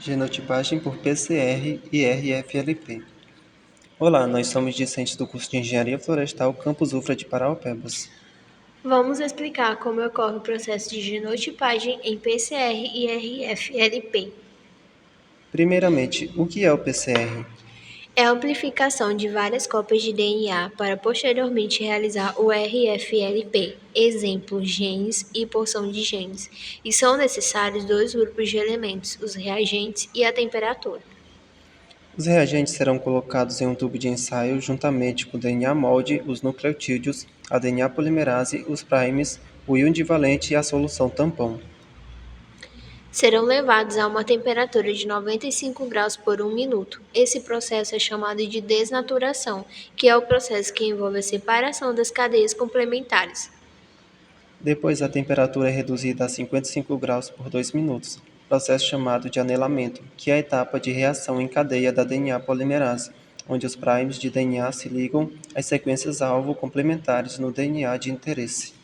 Genotipagem por PCR e RFLP. Olá, nós somos discentes do curso de Engenharia Florestal Campus Ufra de Paraupebas. Vamos explicar como ocorre o processo de genotipagem em PCR e RFLP. Primeiramente, o que é o PCR? É a amplificação de várias cópias de DNA para posteriormente realizar o RFLP, exemplo, genes e porção de genes, e são necessários dois grupos de elementos, os reagentes e a temperatura. Os reagentes serão colocados em um tubo de ensaio juntamente com o DNA molde, os nucleotídeos, a DNA polimerase, os primes, o íon divalente e a solução tampão. Serão levados a uma temperatura de 95 graus por 1 minuto. Esse processo é chamado de desnaturação, que é o processo que envolve a separação das cadeias complementares. Depois, a temperatura é reduzida a 55 graus por 2 minutos, processo chamado de anelamento, que é a etapa de reação em cadeia da DNA polimerase, onde os primes de DNA se ligam às sequências-alvo complementares no DNA de interesse.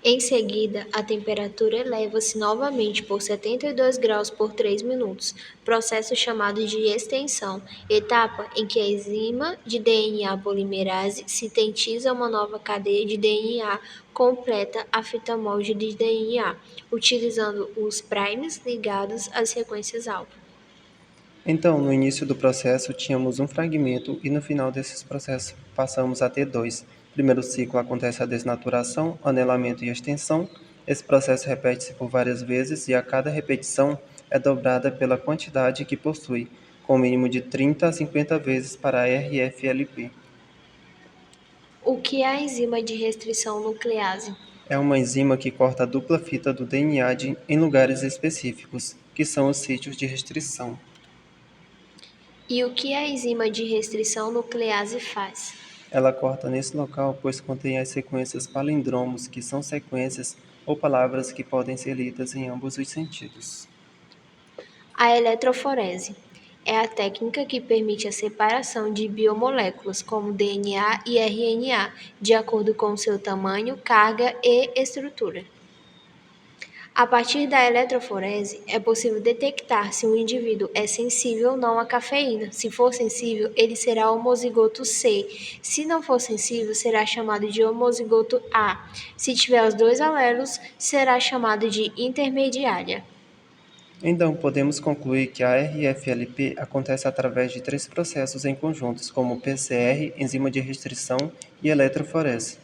Em seguida, a temperatura eleva-se novamente por 72 graus por 3 minutos, processo chamado de extensão, etapa em que a enzima de DNA polimerase sintetiza uma nova cadeia de DNA completa a fita molde de DNA, utilizando os primes ligados às sequências-alvo. Então, no início do processo, tínhamos um fragmento e no final desses processos passamos a ter dois. No primeiro ciclo acontece a desnaturação, anelamento e extensão. Esse processo repete-se por várias vezes e a cada repetição é dobrada pela quantidade que possui, com o mínimo de 30 a 50 vezes para a RFLP. O que é a enzima de restrição nuclease? É uma enzima que corta a dupla fita do DNA em lugares específicos, que são os sítios de restrição. E o que a enzima de restrição nuclease faz? Ela corta nesse local, pois contém as sequências palindromos, que são sequências ou palavras que podem ser lidas em ambos os sentidos. A eletroforese é a técnica que permite a separação de biomoléculas, como DNA e RNA, de acordo com seu tamanho, carga e estrutura. A partir da eletroforese, é possível detectar se um indivíduo é sensível ou não à cafeína. Se for sensível, ele será homozigoto C. Se não for sensível, será chamado de homozigoto A. Se tiver os dois alelos, será chamado de intermediária. Então, podemos concluir que a RFLP acontece através de três processos em conjuntos, como PCR, enzima de restrição e eletroforese.